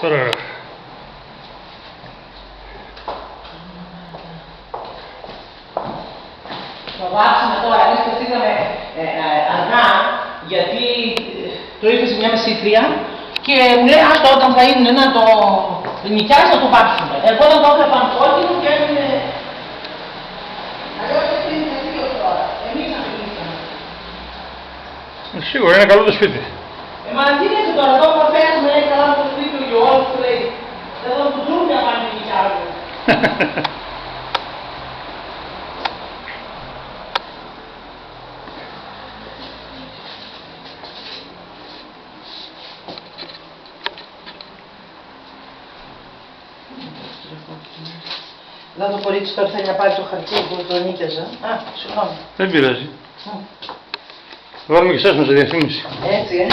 Τώρα. Θα βάψουμε τώρα, εμείς το στείλαμε αργά, γιατί το ήρθε σε μια μεσήτρια και μου λέει άστο όταν θα είναι να το νοικιάσει να το βάψουμε. Εγώ δεν το είχα πανκόκκινο και έμεινε... Αλλιώς δεν είναι δύο τώρα, εμείς να μιλήσαμε. Σίγουρα είναι καλό το σπίτι. Μα τι είναι τώρα, εδώ που πέρασαμε λέει καλά το σπίτι ο Γιώργος που λέει εδώ που ζούμε να πάνε νοικιάζουν. Εδώ το κορίτσι τώρα θέλει να πάρει το χαρτί που το νίκιαζα. Α, συγγνώμη. Δεν πειράζει. Βάλουμε και εσάς μέσα διαφήμιση. Έτσι,